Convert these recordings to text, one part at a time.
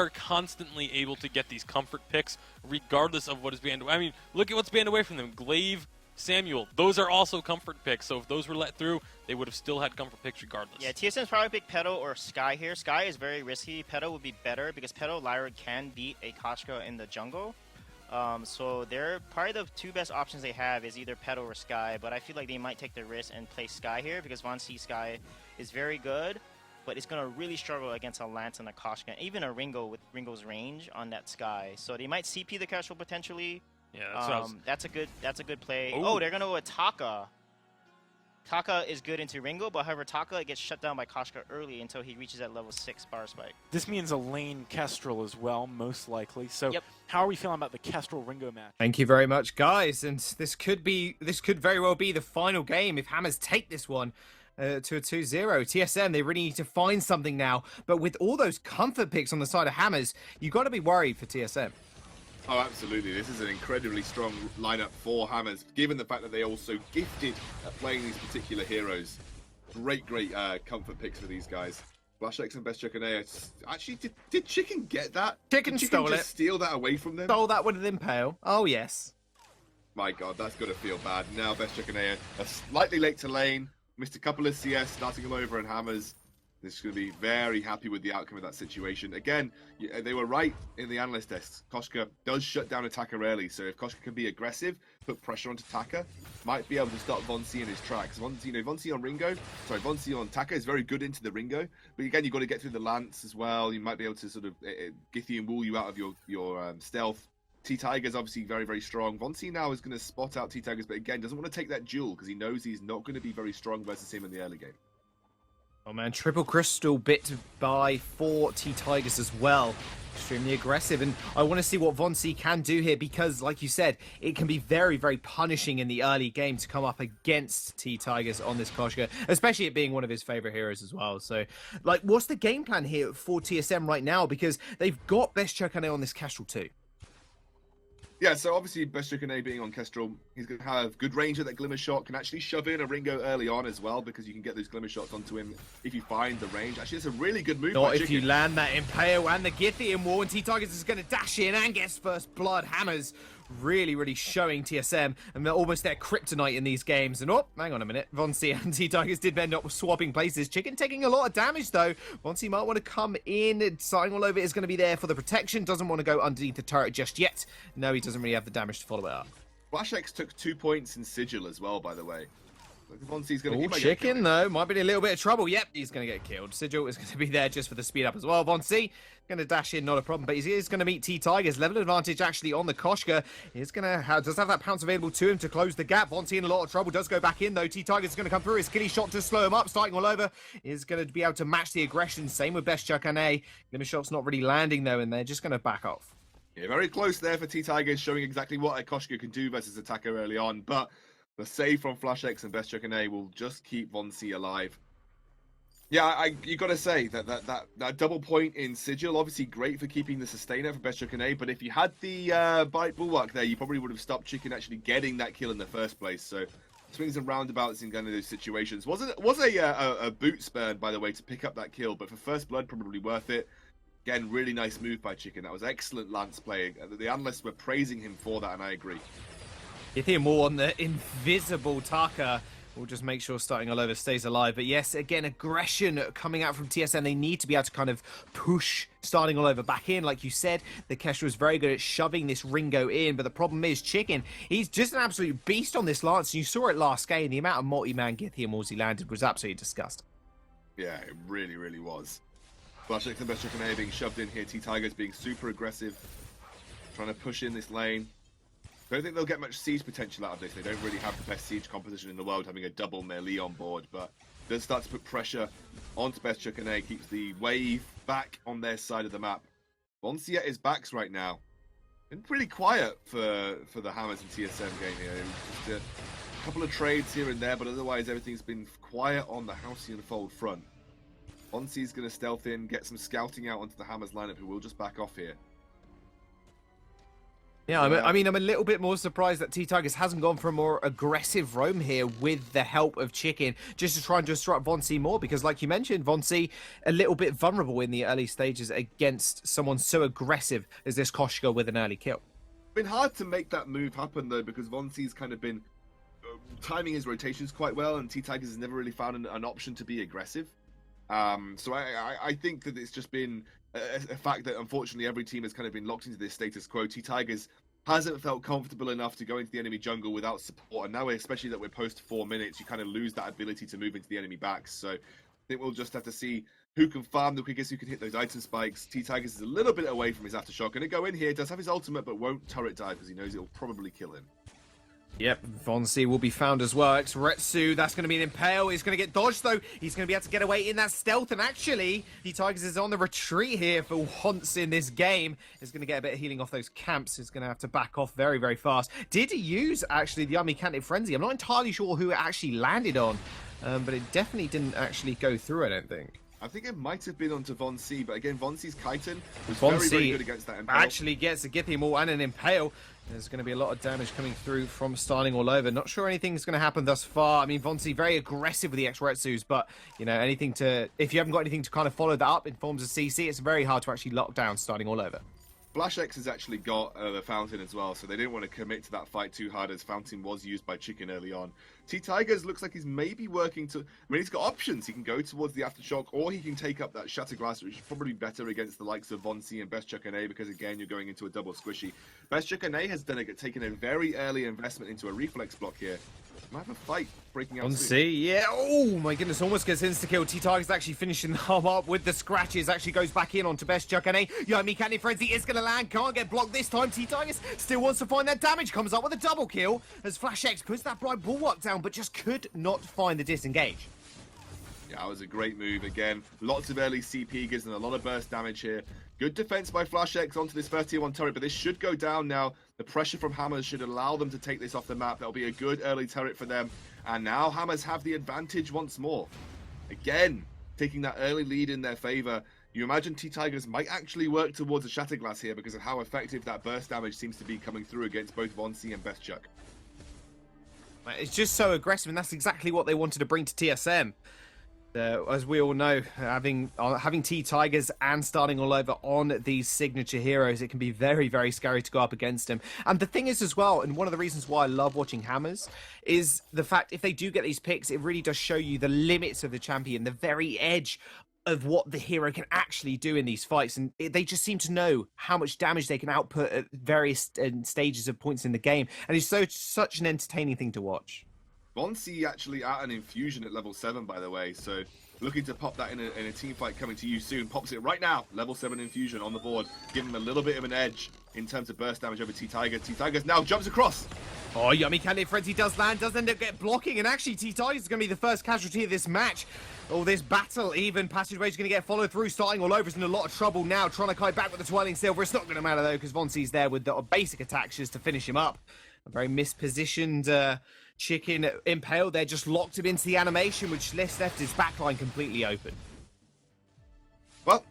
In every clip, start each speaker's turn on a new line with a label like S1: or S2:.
S1: are constantly able to get these comfort picks regardless of what is banned. I mean, look at what's banned away from them. Glaive, Samuel, those are also comfort picks. So if those were let through, they would have still had comfort picks regardless.
S2: Yeah, TSM's probably pick Pedo or Sky here. Sky is very risky. Pedo would be better because Pedo Lyra can beat a Koshka in the jungle. So they're probably the two best options they have is either Pedo or Sky, but I feel like they might take the risk and play Sky here because Von C Sky is very good, but it's going to really struggle against a Lance and a Koshka, even a Ringo with Ringo's range on that Sky. So they might CP the Kestrel potentially.
S1: Yeah,
S2: that's a good play.
S1: Ooh.
S2: Oh, they're going to go with Taka. Taka is good into Ringo, but however, Taka gets shut down by Koshka early until he reaches that level 6 bar spike.
S3: This means a lane Kestrel as well, most likely. So
S2: Yep.
S3: how are we feeling about the Kestrel Ringo match?
S4: Thank you very much, guys. And this could very well be the final game if Hammers take this one to a 2-0. TSM, they really need to find something now. But with all those comfort picks on the side of Hammers, you've got to be worried for TSM.
S5: Oh, absolutely. This is an incredibly strong lineup for Hammers, given the fact that they also gifted at playing these particular heroes. Great comfort picks for these guys. FlashX and Best Chuckanea. Actually, did Chicken get that?
S4: Chicken
S5: did
S4: stole
S5: just
S4: it.
S5: Steal that away from them?
S4: Stole that with an impale. Oh, yes.
S5: My God, that's got to feel bad. Now Best Chuckanea are slightly late to lane. Missed a couple of CS, starting them over, and Hammers. This is going to be very happy with the outcome of that situation. Again, they were right in the analyst desk. Koshka does shut down Attacker early, so if Koshka can be aggressive, put pressure onto Taka, might be able to stop Von C in his tracks. Von C on Taka is very good into the Ringo, but again, you've got to get through the Lance as well. You might be able to sort of Githy and wool you out of your stealth. T-Tiger's obviously very, very strong. Von C now is going to spot out T-Tigers, but again, doesn't want to take that duel because he knows he's not going to be very strong versus him in the early game.
S4: Oh man, triple crystal bit by 4 T-Tigers as well. Extremely aggressive, and I want to see what Von C can do here because, like you said, it can be very, very punishing in the early game to come up against T-Tigers on this Koshka, especially it being one of his favorite heroes as well. So, like, what's the game plan here for TSM right now? Because they've got Best Chokane on this Kestrel too.
S5: Yeah, so obviously Best Chuckanea being on Kestrel, he's going to have good range of that Glimmer Shot, can actually shove in a Ringo early on as well, because you can get those Glimmer Shots onto him if you find the range. Actually, it's a really good move
S4: Not
S5: by
S4: if
S5: Chicken.
S4: you land that Impale and the Githian wall, and T-Tigers is going to dash in and gets first blood. Hammers really, really showing TSM, and they're almost their kryptonite in these games. And oh, hang on a minute, Von C and T-Tigers did end up swapping places. Chicken taking a lot of damage though. Von C might want to come in. Starting all over is going to be there for the protection. Doesn't want to go underneath the turret just yet. No, he doesn't really have the damage to follow it up.
S5: FlashX took 2 points in Sigil as well, by the way. Von C's going to
S4: Chicken though might be in a little bit of trouble. Yep, he's going to get killed. Sigil is going to be there just for the speed up as well. Von C going to dash in, not a problem, but he is going to meet T-Tigers. Level advantage actually on the Koshka. He's going to does have that pounce available to him to close the gap. Von C in a lot of trouble, does go back in though. T-Tigers is going to come through. His skilly shot to slow him up, starting all over. Is going to be able to match the aggression. Same with Best Chokane. Glimmer shot's not really landing though, and they're just going to back off.
S5: Yeah, very close there for T-Tigers, showing exactly what a Koshka can do versus Attacker early on, but the save from FlashX and Best Chuckanea will just keep Von C alive. Yeah, you got to say that double point in Sigil, obviously great for keeping the sustainer for Best Chuckanea, but if you had the Bite Bulwark there, you probably would have stopped Chicken actually getting that kill in the first place. So swings and roundabouts in kind of those situations. Was a boot spurn, by the way, to pick up that kill, but for first blood, probably worth it. Again, really nice move by Chicken. That was excellent Lance playing. The analysts were praising him for that, and I agree.
S4: Githian more on the invisible Taka. We'll just make sure starting all over stays alive. But yes, again, aggression coming out from TSM. They need to be able to kind of push starting all over back in. Like you said, the Kestra is very good at shoving this Ringo in. But the problem is Chicken, he's just an absolute beast on this Lance. And you saw it last game. The amount of multi-man Githian walls he landed was absolutely disgusting.
S5: Yeah, it really, really was. FlashX and Best Chuckanea being shoved in here. T-Tigers being super aggressive. Trying to push in this lane. Don't think they'll get much siege potential out of this. They don't really have the best siege composition in the world, having a double melee on board, but does start to put pressure onto Best Chuckanea, keeps the wave back on their side of the map. Von C at his backs right now. Been pretty quiet for the Hammers and TSM game here. Just a couple of trades here and there, but otherwise everything's been quiet on the Halcyon Fold front. Von C's going to stealth in, get some scouting out onto the Hammers lineup, who will just back off here.
S4: Yeah, I mean, I'm a little bit more surprised that T-Tigers hasn't gone for a more aggressive roam here with the help of Chicken, just to try and disrupt Von C more, because like you mentioned, Von C a little bit vulnerable in the early stages against someone so aggressive as this Koshka with an early kill.
S5: Been hard to make that move happen though, because Von C's kind of been timing his rotations quite well, and T-Tigers has never really found an option to be aggressive. So I think that it's just been a fact that unfortunately every team has kind of been locked into this status quo. T-Tigers hasn't felt comfortable enough to go into the enemy jungle without support, and now especially that we're post 4 minutes, you kind of lose that ability to move into the enemy backs. So I think we'll just have to see who can farm the quickest, who can hit those item spikes. T-Tigers is a little bit away from his aftershock. Going to go in here, does have his ultimate, but won't turret dive because he knows it'll probably kill him.
S4: Yep, Von C will be found as well. Retsu, that's going to be an impale. He's going to get dodged, though. He's going to be able to get away in that stealth. And actually, T-Tigers is on the retreat here for once in this game. He's going to get a bit of healing off those camps. He's going to have to back off very, very fast. Did use, actually, the Yummy Frenzy. I'm not entirely sure who it actually landed on, but it definitely didn't actually go through, I don't think.
S5: I think it might have been onto Von C, but again, Von C's Chitin was
S4: Von
S5: very,
S4: C
S5: very good against that impale.
S4: Actually gets a Githyanm All and an Impale. There's going to be a lot of damage coming through from Starling all over. Not sure anything's going to happen thus far. I mean, Von C very aggressive with the X-Retsus, but, you know, anything to... If you haven't got anything to kind of follow that up in forms of CC, it's very hard to actually lock down Starling all over.
S5: Flash X has actually got the Fountain as well, so they didn't want to commit to that fight too hard, as Fountain was used by Chicken early on. T-Tigers looks like he's maybe working to... I mean, he's got options. He can go towards the Aftershock, or he can take up that Shatterglass, which is probably better against the likes of Von C and Best Chuck and A, because again, you're going into a double squishy. Best Chuck and A has taken a very early investment into a reflex block here. Might have a fight breaking out
S4: Von
S5: soon.
S4: C, yeah. Oh my goodness, almost gets insta-kill. T-Tigers actually finishing them up with the scratches. Actually goes back in onto Best Chuck and A. Yummy Candy Frenzy is going to land. Can't get blocked this time. T-Tigers still wants to find that damage. Comes up with a double kill as Flash X puts that bright bulwark down, but just could not find the disengage.
S5: Yeah, that was a great move again. Lots of early CP gives them a lot of burst damage here. Good defense by Flash X onto this first tier 1 turret, but this should go down now. The pressure from Hammers should allow them to take this off the map. That'll be a good early turret for them. And now Hammers have the advantage once more. Again, taking that early lead in their favor. You imagine T-Tigers might actually work towards a Shatterglass here because of how effective that burst damage seems to be coming through against both Von C and Best Chuck.
S4: It's just so aggressive, and that's exactly what they wanted to bring to TSM. As we all know, having T-Tigers and Starting all over on these signature heroes, it can be very, very scary to go up against them. And the thing is as well, and one of the reasons why I love watching Hammers, is the fact if they do get these picks, it really does show you the limits of the champion, the very edge of what the hero can actually do in these fights. And they just seem to know how much damage they can output at various stages of points in the game. And it's such an entertaining thing to watch.
S5: Von C actually at an infusion at level 7, by the way, so looking to pop that in a team fight coming to you soon. Pops it right now. Level 7 infusion on the board, giving him a little bit of an edge in terms of burst damage over T-Tiger. T-Tigers now jumps across.
S4: Oh, Yummy Candy Frenzy does land, does end up get blocking, and actually T-Tigers is going to be the first casualty of this match. Oh, this battle, even Passageway is going to get followed through, Starting all over. Is in a lot of trouble now, trying to kite back with the Twirling Silver. It's not going to matter though, because Von C's there with the basic attacks just to finish him up. A very mispositioned Chicken Impale there, just locked him into the animation, which left his backline completely open.
S5: Well,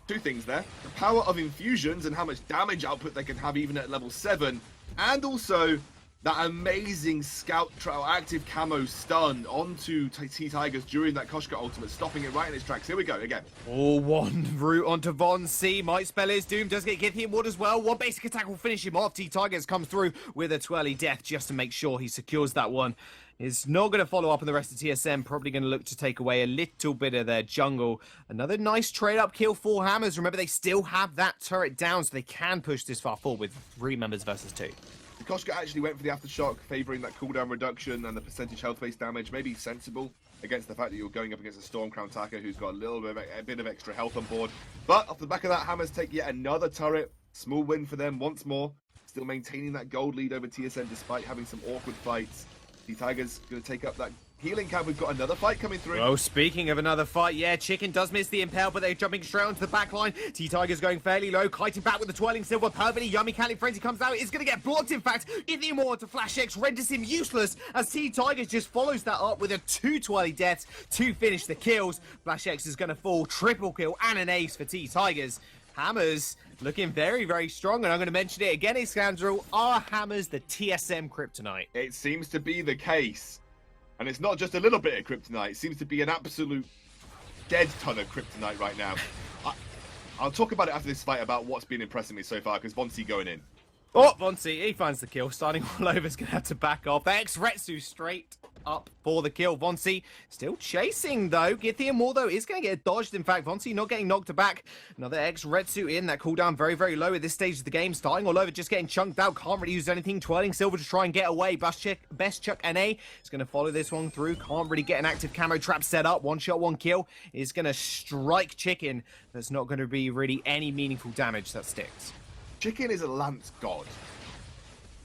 S5: two things there. The power of infusions and how much damage output they can have even at level 7, and also that amazing scout active camo stun onto T-Tigers during that Koshka ultimate, stopping it right in its tracks. Here we go again.
S4: Oh, one route onto Von C. Might spell his doom. Does get Githyanm Wood as well. One basic attack will finish him off. T-Tigers comes through with a twirly death just to make sure he secures that one. Is not going to follow up on the rest of TSM. Probably going to look to take away a little bit of their jungle. Another nice trade-up kill for Hammers. Remember, they still have that turret down, so they can push this far forward with 3 members versus 2.
S5: Koshka actually went for the Aftershock, favouring that cooldown reduction and the percentage health-based damage. Maybe sensible against the fact that you're going up against a Stormcrown Taka who's got a bit of extra health on board. But off the back of that, Hammers take yet another turret. Small win for them once more. Still maintaining that gold lead over TSM despite having some awkward fights. The Tigers going to take up that healing camp. We've got another fight coming through.
S4: Oh, speaking of another fight, yeah, Chicken does miss the impale, but they're jumping straight onto the back line. T-Tigers going fairly low, kiting back with the Twirling Silver. Perfectly Yummy Candy Frenzy comes out. It's going to get blocked, in fact. Githyanm more to Flash X, renders him useless as T-Tigers just follows that up with a 2 twirly deaths to finish the kills. Flash X is going to fall, triple kill and an ace for T-Tigers. Hammers looking very, very strong, and I'm going to mention it again, Iskandrel. Are Hammers the TSM kryptonite?
S5: It seems to be the case. And it's not just a little bit of kryptonite. It seems to be an absolute dead ton of kryptonite right now. I'll talk about it after this fight about what's been impressing me so far, because Vonsi going in.
S4: Oh, Vonsi, he finds the kill. Starting all over is going to have to back off. X-Retsu straight up for the kill. Vonsi still chasing, though. Githium Wall, though, is going to get dodged. In fact, Vonsi not getting knocked back. Another X-Retsu in. That cooldown very, very low at this stage of the game. Starting all over, just getting chunked out. Can't really use anything. Twirling Silver to try and get away. Best Chuck NA is going to follow this one through. Can't really get an active camo trap set up. One shot, one kill is going to strike Chicken. There's not going to be really any meaningful damage that sticks.
S5: Chicken is a Lance god.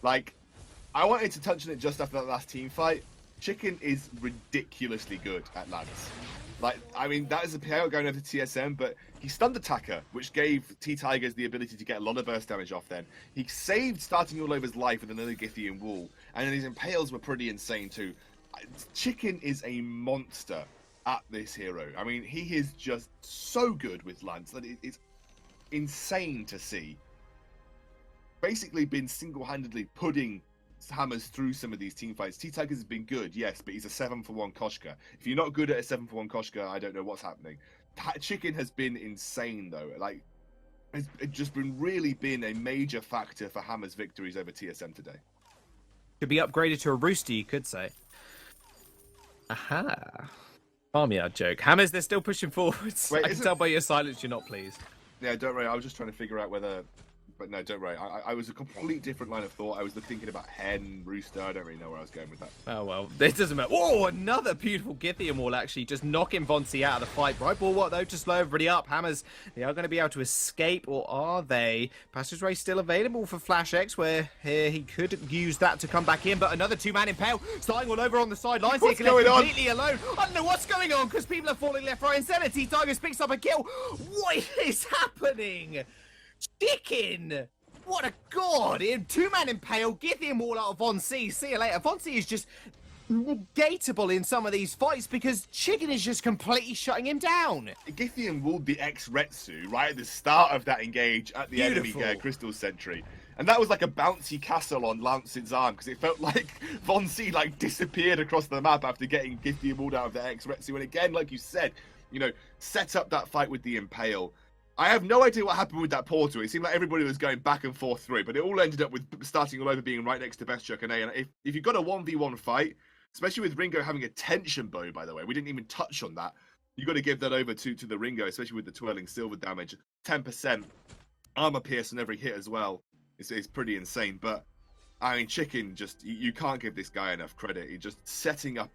S5: Like, I wanted to touch on it just after that last team fight. Chicken is ridiculously good at Lance. Like, I mean, that is a payout going over to TSM, but he stunned attacker, which gave T-Tigers the ability to get a lot of burst damage off then. He saved starting all over's life with another Githian Wall, and then his impales were pretty insane too. Chicken is a monster at this hero. I mean, he is just so good with Lance that it's insane to see. Basically been single-handedly putting Hammers through some of these team fights. T-Tigers has been good, yes, but he's a 7-for-1 Koshka. If you're not good at a 7-for-1 Koshka, I don't know what's happening. Chicken has been insane, though. Like, it's just really been a major factor for Hammers' victories over TSM today.
S4: Could be upgraded to a rooster, you could say. Aha. Farmyard joke. Hammers, they're still pushing forwards.
S5: Wait,
S4: I can tell by your silence you're not pleased.
S5: Yeah, don't worry. I was just trying to figure out whether... But no, don't worry. I was a complete different line of thought. I was thinking about hen, rooster. I don't really know where I was going with that.
S4: Oh, well, it doesn't matter. Oh, another beautiful Githium Wall, actually. Just knocking Vonsi out of the fight. Right ball, what, though? Just slow everybody up. Hammers, they are going to be able to escape, or are they? Passageway still available for Flash X, where here he could use that to come back in, but another two-man impale starting all over on the sidelines.
S5: What's going on?
S4: Completely alone. I don't know what's going on, because people are falling left, right, and center. T-Tigers picks up a kill. What is happening? Chicken! What a god! Two-man impale, Githium all out of Vonsi. See you later. Vonsi is just negateable in some of these fights because Chicken is just completely shutting him down.
S5: Githian walled the X-Retsu right at the start of that engage at the enemy Crystal Sentry. And that was like a bouncy castle on Lance's arm because it felt like Vonsi like disappeared across the map after getting Githian walled out of the X-Retsu. And again, like you said, you know, set up that fight with the Impale. I have no idea what happened with that portal. It seemed like everybody was going back and forth through it, but it all ended up with starting all over being right next to Best Chuck and A. And if you've got a 1v1 fight, especially with Ringo having a tension bow, by the way, we didn't even touch on that. You've got to give that over to the Ringo, especially with the twirling silver damage. 10% armor pierce on every hit as well. It's pretty insane. But, I mean, Chicken just, you can't give this guy enough credit. He's just setting up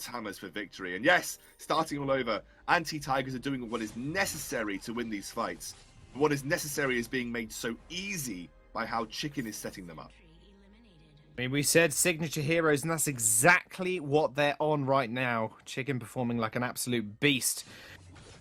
S5: Hammers for victory. And yes, starting all over, Anti-Tigers are doing what is necessary to win these fights. But what is necessary is being made so easy by how Chicken is setting them up.
S4: I mean, we said signature heroes, and that's exactly what they're on right now. Chicken performing like an absolute beast.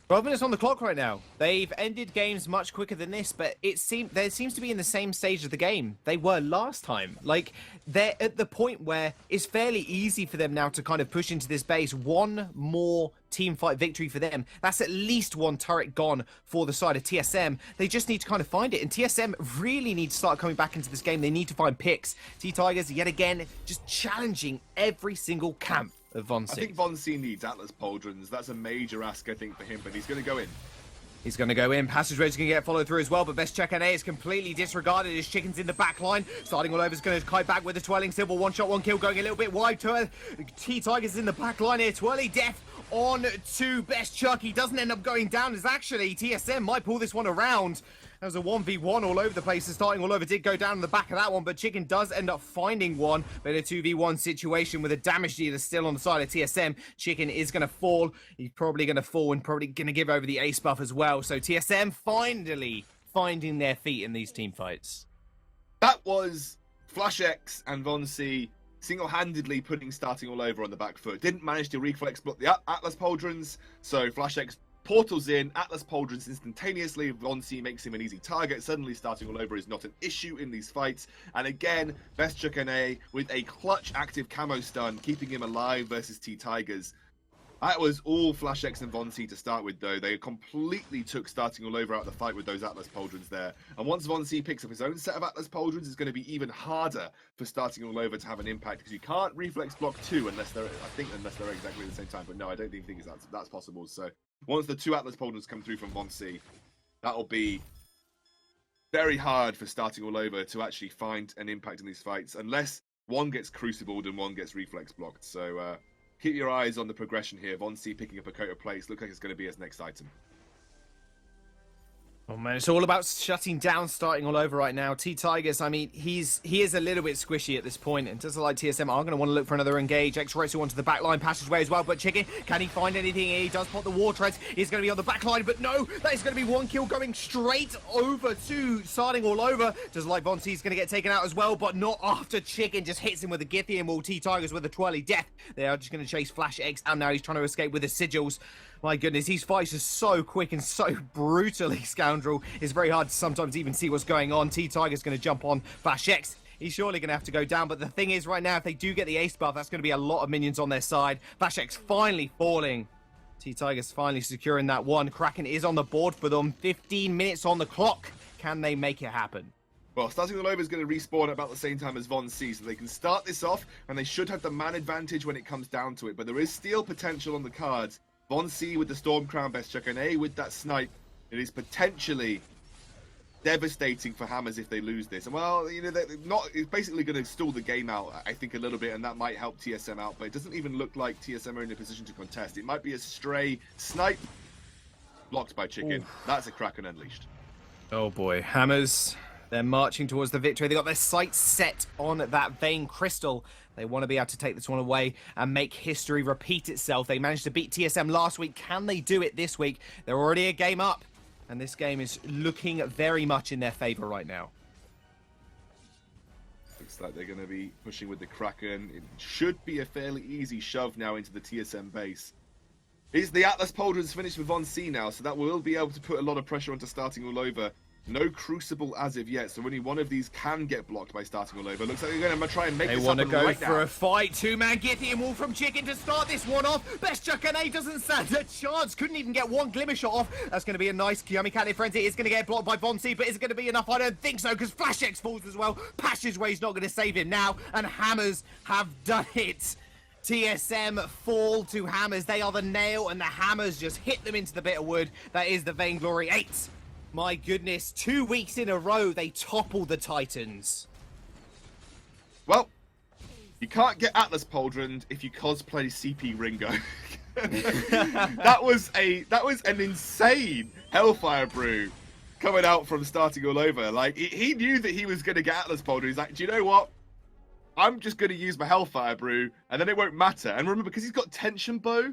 S4: 12 minutes on the clock right now. They've ended games much quicker than this, but they seems to be in the same stage of the game they were last time. Like, they're at the point where it's fairly easy for them now to kind of push into this base. One more team fight victory for them. That's at least one turret gone for the side of TSM. They just need to kind of find it, and TSM really need to start coming back into this game. They need to find picks. T-Tigers, yet again, just challenging every single camp of Vonsi.
S5: I think Vonsi needs Atlas Pauldrons. That's a major ask, I think, for him, but he's going to go in.
S4: He's going to go in. Passageways going to get followed through as well, but Best Check NA is completely disregarded. His Chicken's in the back line. Starting all over is going to kite back with the Twirling Silver. One shot, one kill, going a little bit wide. T-Tigers in the back line here. Twirly Death on to Best Chuck. He doesn't end up going down, as actually TSM might pull this one around. That was a 1v1 all over the place. The starting all over did go down in the back of that one, but Chicken does end up finding one. But in a 2v1 situation with a damage dealer still on the side of TSM, Chicken is going to fall. He's probably going to fall and probably going to give over the ace buff as well. So TSM finally finding their feet in these team fights.
S5: That was Flash X and Vonsi single-handedly putting starting all over on the back foot. Didn't manage to reflex block the Atlas Pauldrons, so Flash X portals in, Atlas Pauldrons instantaneously, Vonsi makes him an easy target. Suddenly starting all over is not an issue in these fights. And again, Best Chuck NA with a clutch active camo stun, keeping him alive versus T-Tigers. That was all Flash X and Von C to start with, though. They completely took starting all over out of the fight with those Atlas Pauldrons there. And once Von C picks up his own set of Atlas Pauldrons, it's going to be even harder for starting all over to have an impact, because you can't reflex block 2 unless they're exactly at the same time. But no, I don't think that's possible. So once the 2 Atlas Pauldrons come through from Von C, that'll be very hard for starting all over to actually find an impact in these fights, unless one gets crucibled and one gets reflex blocked. So keep your eyes on the progression here. Von C picking up a coat of plates. Looks like it's going to be his next item.
S4: Oh man, it's all about shutting down starting all over right now. T-Tigers, I mean, he is a little bit squishy at this point, and just like TSM are going to want to look for another engage. X-Retsu onto the backline passageway as well, but Chicken, can he find anything? He does pop the war treads. He's going to be on the backline, but no, that is going to be one kill going straight over to starting all over. Just like Von C is going to get taken out as well, but not after Chicken just hits him with a Githian wall. T-Tigers with a twirly death. They are just going to chase Flash X, and now he's trying to escape with the sigils. My goodness, these fights are so quick and so brutally scoundrel. It's very hard to sometimes even see what's going on. T-Tiger's going to jump on Flash X. He's surely going to have to go down, but the thing is right now, if they do get the ace buff, that's going to be a lot of minions on their side. Flash X finally falling. T-Tiger's finally securing that one. Kraken is on the board for them. 15 minutes on the clock. Can they make it happen?
S5: Well, starting all over is going to respawn at about the same time as Von C, so they can start this off, and they should have the man advantage when it comes down to it. But there is steal potential on the cards. Von C with the Storm Crown Best Chuck, and A with that snipe. It is potentially devastating for Hammers if they lose this. And well, you know, it's basically going to stall the game out, I think, a little bit, and that might help TSM out. But it doesn't even look like TSM are in a position to contest. It might be a stray snipe blocked by Chicken. Ooh. That's a Kraken unleashed.
S4: Oh boy, Hammers. They're marching towards the victory. They got their sights set on that Vein Crystal. They want to be able to take this one away and make history repeat itself. They managed to beat TSM last week. Can they do it this week? They're already a game up, and this game is looking very much in their favor right now.
S5: Looks like they're going to be pushing with the Kraken. It should be a fairly easy shove now into the TSM base. Is the Atlas Pauldrons finished with Von C now, so that will be able to put a lot of pressure onto starting all over. No Crucible as of yet, so only one of these can get blocked by starting all over. Looks like they're going to try and make this happen right now. They want to go for a fight. Two-man Githian wall from Chicken to start this one off. Best Chuck and A doesn't stand a chance. Couldn't even get one glimmer shot off. That's going to be a nice Kamikaze Frenzy. It's going to get blocked by Von C, but is it going to be enough? I don't think so, because Flash X falls as well. Passageway's not going to save him now, and Hammers have done it. TSM fall to Hammers. They are the nail, and the Hammers just hit them into the bit of wood. That is the Vainglory 8. My goodness, 2 weeks in a row, they topple the Titans. Well, you can't get Atlas Pauldron if you cosplay CP Ringo. that was an insane Hellfire Brew coming out from starting all over. Like, he knew that he was going to get Atlas Pauldron. He's like, do you know what? I'm just going to use my Hellfire Brew, and then it won't matter. And remember, because he's got Tension Bow,